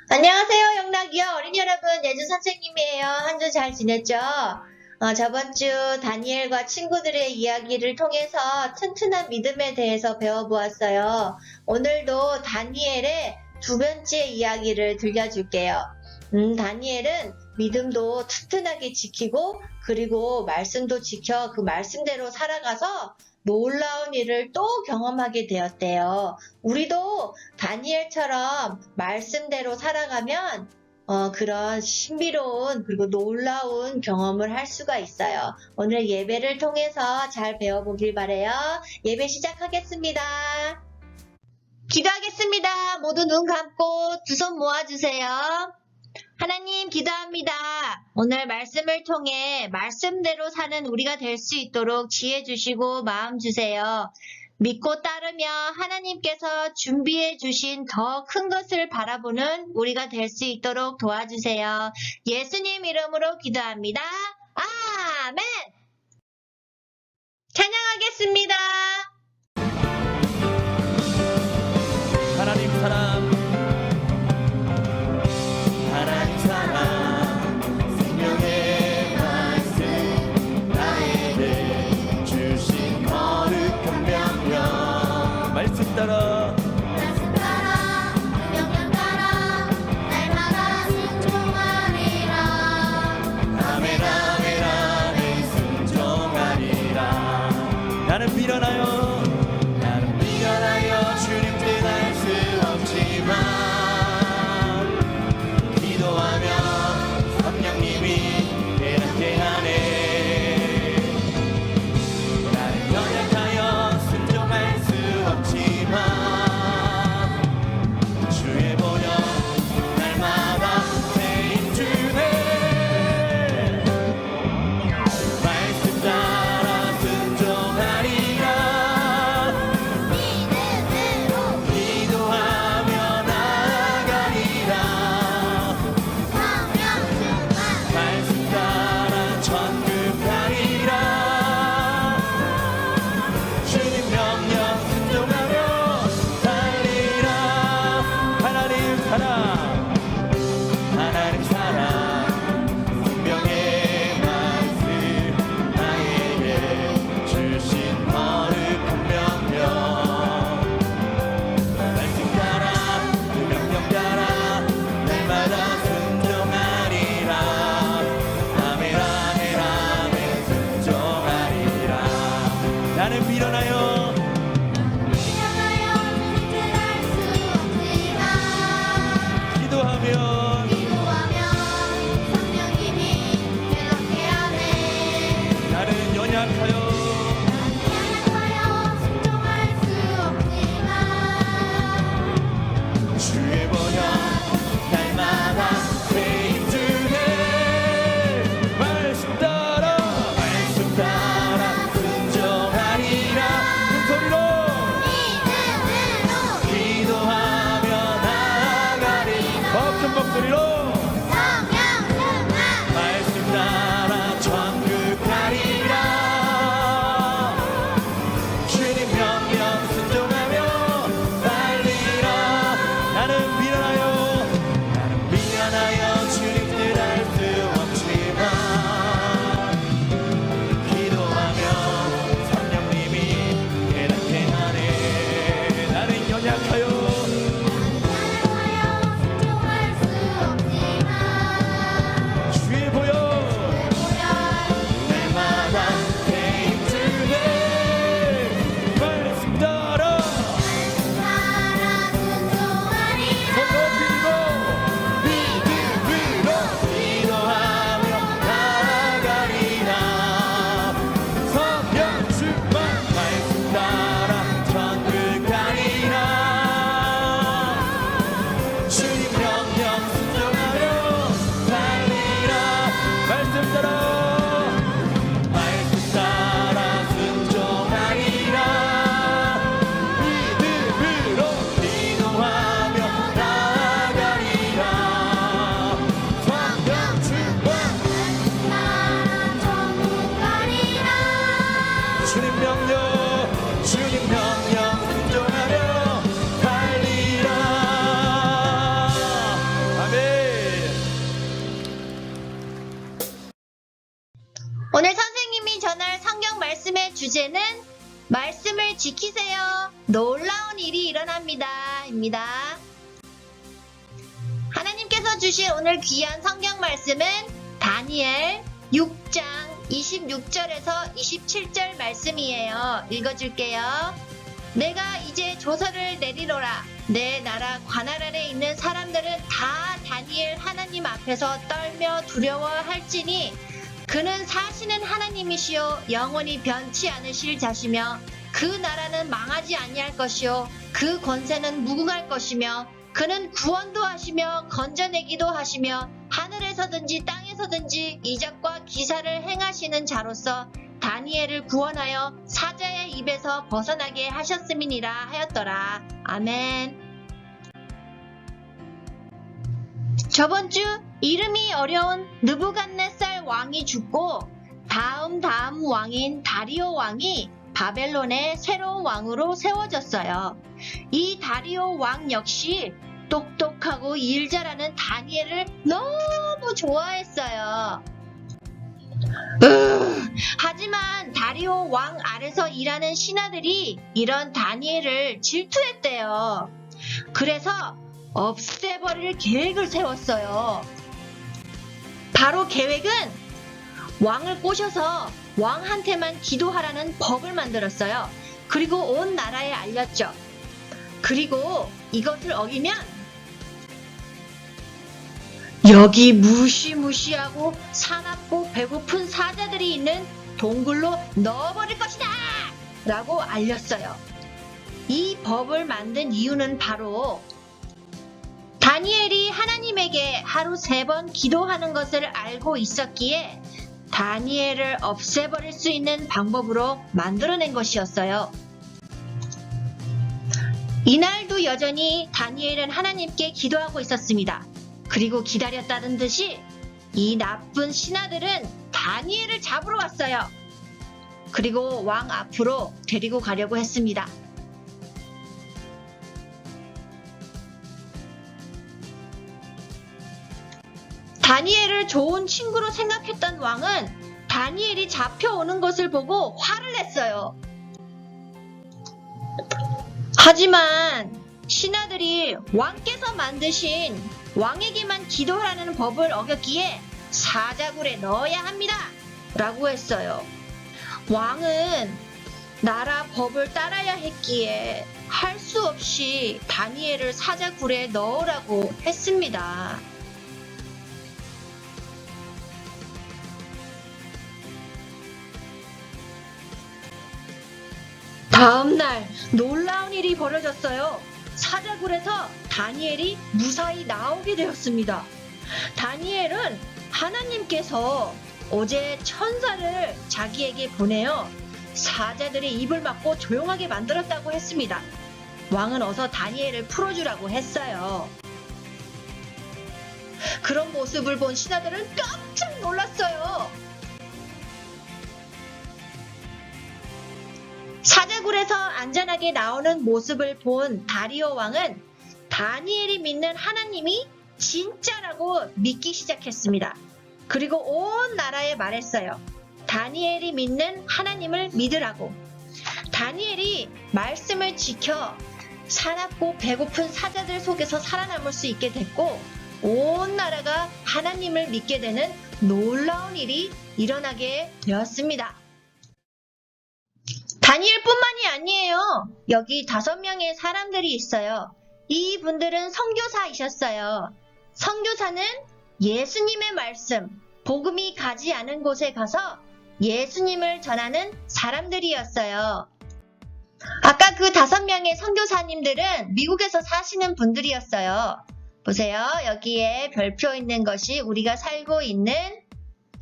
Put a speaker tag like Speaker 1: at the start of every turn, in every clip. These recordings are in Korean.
Speaker 1: 안녕하세요, 영락이요. 어린이 여러분, 예주 선생님이에요. 한 주 잘 지냈죠? 저번 주 다니엘과 친구들의 이야기를 통해서 튼튼한 믿음에 대해서 배워보았어요. 오늘도 다니엘의 두 번째 이야기를 들려줄게요. 다니엘은 믿음도 튼튼하게 지키고 그리고 말씀도 지켜 그 말씀대로 살아가서 놀라운 일을 또 경험하게 되었대요. 우리도 다니엘처럼 말씀대로 살아가면 그런 신비로운 그리고 놀라운 경험을 할 수가 있어요. 오늘 예배를 통해서 잘 배워보길 바래요. 예배 시작하겠습니다. 기도하겠습니다. 모두 눈 감고 두 손 모아주세요. 하나님 기도합니다. 오늘 말씀을 통해 말씀대로 사는 우리가 될 수 있도록 지혜 주시고 마음 주세요. 믿고 따르며 하나님께서 준비해 주신 더 큰 것을 바라보는 우리가 될 수 있도록 도와주세요. 예수님 이름으로 기도합니다. 아멘! 찬양하겠습니다.
Speaker 2: 하나님 사랑 하나님 사랑 생명의 말씀 나에게 주신 거룩한 명령 말씀 따라
Speaker 3: 명령 따라 날마다 순종하리라.
Speaker 2: 아멘 아멘 아멘 순종하리라. 나는 미련하여 주님 뜻 알 수 없지만 기도하며 성령님이 깨닫게 하네. 나는 연약하여 순종할 수 없지만 주의 보혈 날마다 새 힘주네. 말씀 따라 순종하리라. 기도하며 나아가리라. 말씀 따라 천국 가리라. 주님 명령 순종하며 달리라. 하나님 사랑 하나님 사랑 생명의 말씀 나에게 주신 거룩한 명령 말씀 따라 명령 따라 날마다 순종하리라. 아멘 아멘 아멘 순종하리라. 나는 미련하여 기도하며 나는 연약하여 주의 보혈 날마다 새 힘주네. 말씀 따라 순종하리라. 큰 소리로 기도하며 나아가리. 큰 목소리로 말씀 따라 천국 가리라. 주님 명령 순종하며 달리라. 나는 미련하여 주님 뜻 알 수 없지만 기도하며 성령님이 깨닫게 하네. 나는 연약하여
Speaker 1: 말씀의 주제는 말씀을 지키세요. 놀라운 일이 일어납니다. 입니다. 하나님께서 주신 오늘 귀한 성경 말씀은 다니엘 6장 26절에서 27절 말씀이에요. 읽어줄게요. 내가 이제 조서를 내리노라. 내 나라 관할 아래 있는 사람들은 다 다니엘 하나님 앞에서 떨며 두려워할지니 그는 사시는 하나님이시요 영원히 변치 않으실 자시며 그 나라는 망하지 아니할 것이요 그 권세는 무궁할 것이며 그는 구원도 하시며 건져내기도 하시며 하늘에서든지 땅에서든지 이적과 기사를 행하시는 자로서 다니엘을 구원하여 사자의 입에서 벗어나게 하셨음이니라 하였더라. 아멘. 저번 주 이름이 어려운 느부갓네살 왕이 죽고 다음 왕인 다리오 왕이 바벨론의 새로운 왕으로 세워졌어요. 이 다리오 왕 역시 똑똑하고 일 잘하는 다니엘을 너무 좋아했어요. 하지만 다리오 왕 아래서 일하는 신하들이 이런 다니엘을 질투했대요. 그래서 없애버릴 계획을 세웠어요. 바로 계획은 왕을 꼬셔서 왕한테만 기도하라는 법을 만들었어요. 그리고 온 나라에 알렸죠. 그리고 이것을 어기면 여기 무시무시하고 사납고 배고픈 사자들이 있는 동굴로 넣어버릴 것이다! 라고 알렸어요. 이 법을 만든 이유는 바로 다니엘이 하나님에게 하루 3번 기도하는 것을 알고 있었기에 다니엘을 없애버릴 수 있는 방법으로 만들어낸 것이었어요. 이날도 여전히 다니엘은 하나님께 기도하고 있었습니다. 그리고 기다렸다는 듯이 이 나쁜 신하들은 다니엘을 잡으러 왔어요. 그리고 왕 앞으로 데리고 가려고 했습니다. 다니엘을 좋은 친구로 생각했던 왕은 다니엘이 잡혀오는 것을 보고 화를 냈어요. 하지만 신하들이 왕께서 만드신 왕에게만 기도하라는 법을 어겼기에 사자굴에 넣어야 합니다. 라고 했어요. 왕은 나라 법을 따라야 했기에 할 수 없이 다니엘을 사자굴에 넣으라고 했습니다. 다음날 놀라운 일이 벌어졌어요. 사자굴에서 다니엘이 무사히 나오게 되었습니다. 다니엘은 하나님께서 어제 천사를 자기에게 보내어 사자들의 입을 막고 조용하게 만들었다고 했습니다. 왕은 어서 다니엘을 풀어주라고 했어요. 그런 모습을 본 신하들은 깜짝 놀랐어요. 사자굴에서 안전하게 나오는 모습을 본 다리오 왕은 다니엘이 믿는 하나님이 진짜라고 믿기 시작했습니다. 그리고 온 나라에 말했어요. 다니엘이 믿는 하나님을 믿으라고. 다니엘이 말씀을 지켜 사납고 배고픈 사자들 속에서 살아남을 수 있게 됐고 온 나라가 하나님을 믿게 되는 놀라운 일이 일어나게 되었습니다. 다니엘뿐만이 아니에요. 여기 5명의 사람들이 있어요. 이 분들은 선교사이셨어요. 선교사는 예수님의 말씀, 복음이 가지 않은 곳에 가서 예수님을 전하는 사람들이었어요. 아까 그 5명의 선교사님들은 미국에서 사시는 분들이었어요. 보세요. 여기에 별표 있는 것이 우리가 살고 있는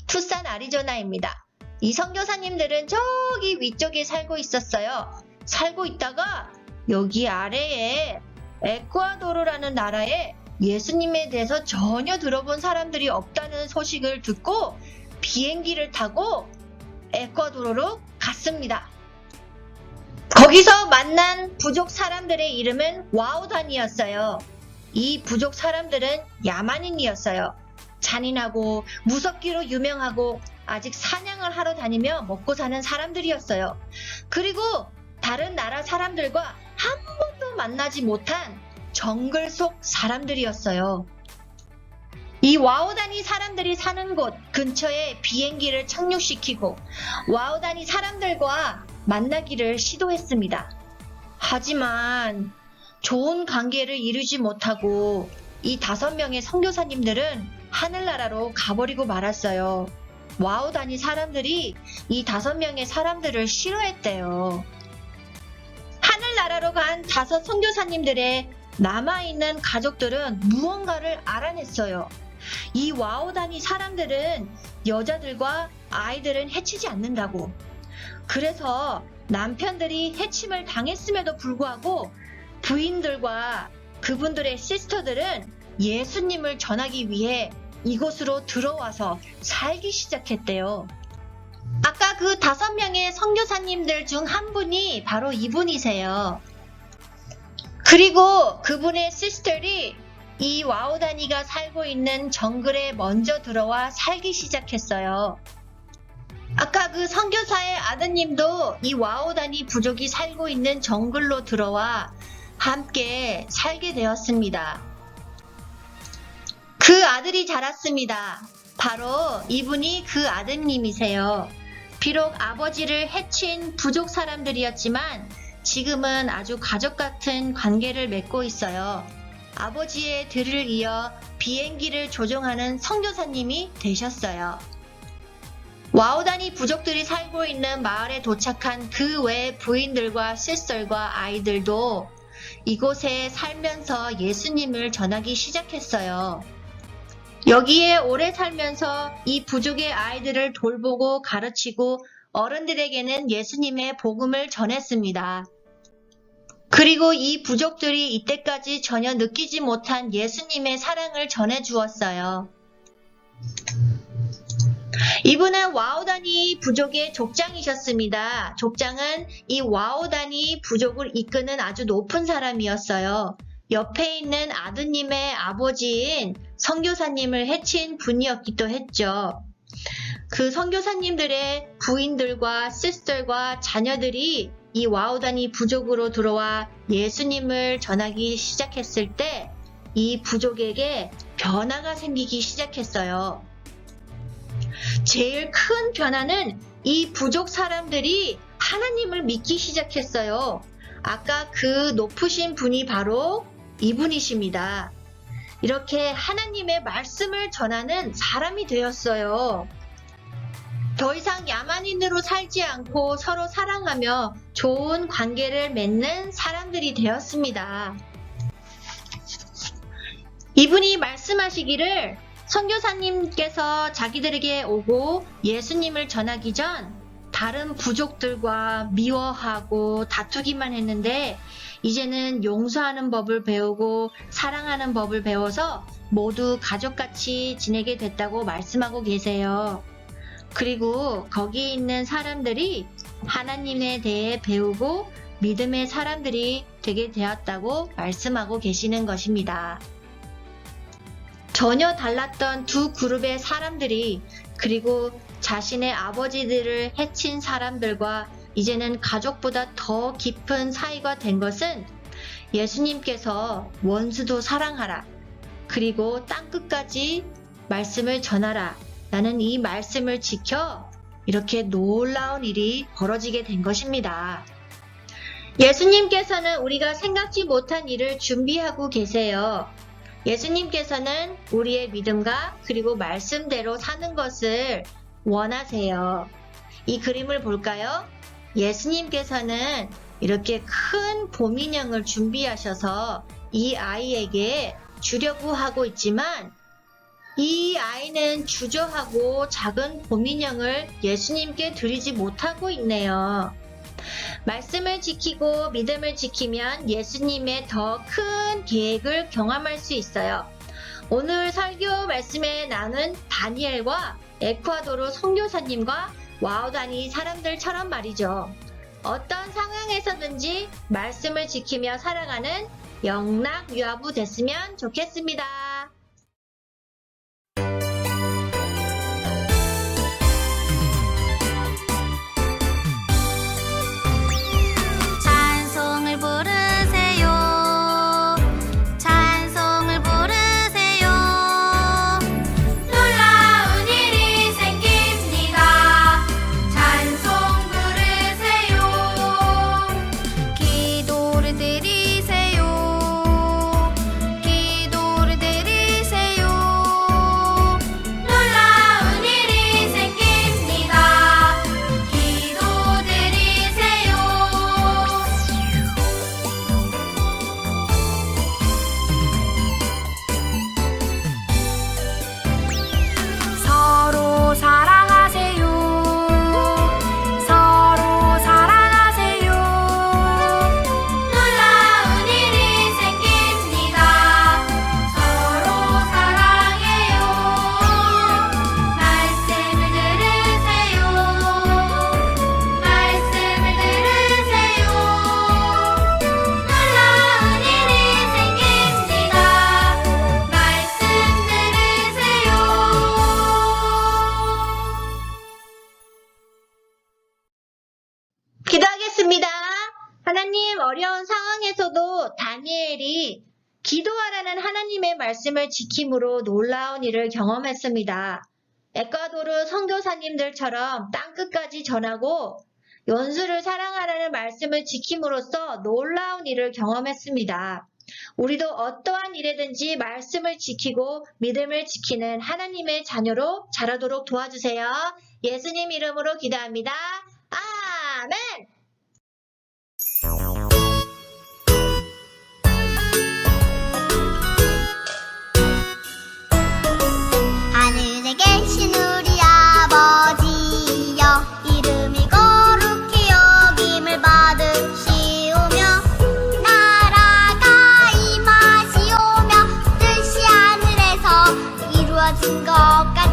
Speaker 1: 투싼 아리조나입니다. 이 선교사님들은 저기 위쪽에 살고 있었어요. 살고 있다가 여기 아래에 에콰도르라는 나라에 예수님에 대해서 전혀 들어본 사람들이 없다는 소식을 듣고 비행기를 타고 에콰도르로 갔습니다. 거기서 만난 부족 사람들의 이름은 와우단이었어요. 이 부족 사람들은 야만인이었어요. 잔인하고 무섭기로 유명하고 아직 사냥을 하러 다니며 먹고 사는 사람들이었어요. 그리고 다른 나라 사람들과 한 번도 만나지 못한 정글 속 사람들이었어요. 이 와우다니 사람들이 사는 곳 근처에 비행기를 착륙시키고 와우다니 사람들과 만나기를 시도했습니다. 하지만 좋은 관계를 이루지 못하고 이 5명의 선교사님들은 하늘나라로 가버리고 말았어요. 와우다니 사람들이 이 5명의 사람들을 싫어했대요. 하늘나라로 간 5 선교사님들의 남아있는 가족들은 무언가를 알아냈어요. 이 와우다니 사람들은 여자들과 아이들은 해치지 않는다고. 그래서 남편들이 해침을 당했음에도 불구하고 부인들과 그분들의 시스터들은 예수님을 전하기 위해 이곳으로 들어와서 살기 시작했대요. 아까 그 5명의 선교사님들 중 한 분이 바로 이분이세요. 그리고 그분의 시스터들이 이 와우다니가 살고 있는 정글에 먼저 들어와 살기 시작했어요. 아까 그 선교사의 아드님도 이 와우다니 부족이 살고 있는 정글로 들어와 함께 살게 되었습니다. 그 아들이 자랐습니다. 바로 이분이 그 아드님이세요. 비록 아버지를 해친 부족 사람들이었지만 지금은 아주 가족 같은 관계를 맺고 있어요. 아버지의 들을 이어 비행기를 조종하는 선교사님이 되셨어요. 와우다니 부족들이 살고 있는 마을에 도착한 그 외 부인들과 시스터과 아이들도 이곳에 살면서 예수님을 전하기 시작했어요. 여기에 오래 살면서 이 부족의 아이들을 돌보고 가르치고 어른들에게는 예수님의 복음을 전했습니다. 그리고 이 부족들이 이때까지 전혀 느끼지 못한 예수님의 사랑을 전해주었어요. 이분은 와우다니 부족의 족장이셨습니다. 족장은 이 와우다니 부족을 이끄는 아주 높은 사람이었어요. 옆에 있는 아드님의 아버지인 선교사님을 해친 분이었기도 했죠. 그 선교사님들의 부인들과 시스터과 자녀들이 이 와우다니 부족으로 들어와 예수님을 전하기 시작했을 때 이 부족에게 변화가 생기기 시작했어요. 제일 큰 변화는 이 부족 사람들이 하나님을 믿기 시작했어요. 아까 그 높으신 분이 바로 이분이십니다. 이렇게 하나님의 말씀을 전하는 사람이 되었어요. 더 이상 야만인으로 살지 않고 서로 사랑하며 좋은 관계를 맺는 사람들이 되었습니다. 이분이 말씀하시기를 선교사님께서 자기들에게 오고 예수님을 전하기 전 다른 부족들과 미워하고 다투기만 했는데 이제는 용서하는 법을 배우고 사랑하는 법을 배워서 모두 가족같이 지내게 됐다고 말씀하고 계세요. 그리고 거기 있는 사람들이 하나님에 대해 배우고 믿음의 사람들이 되게 되었다고 말씀하고 계시는 것입니다. 전혀 달랐던 두 그룹의 사람들이 그리고 자신의 아버지들을 해친 사람들과 이제는 가족보다 더 깊은 사이가 된 것은 예수님께서 원수도 사랑하라. 그리고 땅끝까지 말씀을 전하라. 나는 이 말씀을 지켜 이렇게 놀라운 일이 벌어지게 된 것입니다. 예수님께서는 우리가 생각지 못한 일을 준비하고 계세요. 예수님께서는 우리의 믿음과 그리고 말씀대로 사는 것을 원하세요. 이 그림을 볼까요? 예수님께서는 이렇게 큰 봄 인형을 준비하셔서 이 아이에게 주려고 하고 있지만 이 아이는 주저하고 작은 봄 인형을 예수님께 드리지 못하고 있네요. 말씀을 지키고 믿음을 지키면 예수님의 더 큰 계획을 경험할 수 있어요. 오늘 설교 말씀에 나눈 다니엘과 에콰도르 선교사님과 와우다니 사람들처럼 말이죠. 어떤 상황에서든지 말씀을 지키며 살아가는 영락 유아부 됐으면 좋겠습니다. 어려운 상황에서도 다니엘이 기도하라는 하나님의 말씀을 지킴으로 놀라운 일을 경험했습니다. 에콰도르 선교사님들처럼 땅끝까지 전하고 연수를 사랑하라는 말씀을 지킴으로써 놀라운 일을 경험했습니다. 우리도 어떠한 일에든지 말씀을 지키고 믿음을 지키는 하나님의 자녀로 자라도록 도와주세요. 예수님 이름으로 기도합니다. 아멘!
Speaker 3: 하늘에 계신 우리 아버지여 이름이 거룩히 여김을 받으시오며 나라가 임하시오며 뜻이 하늘에서 이루어진 것 같이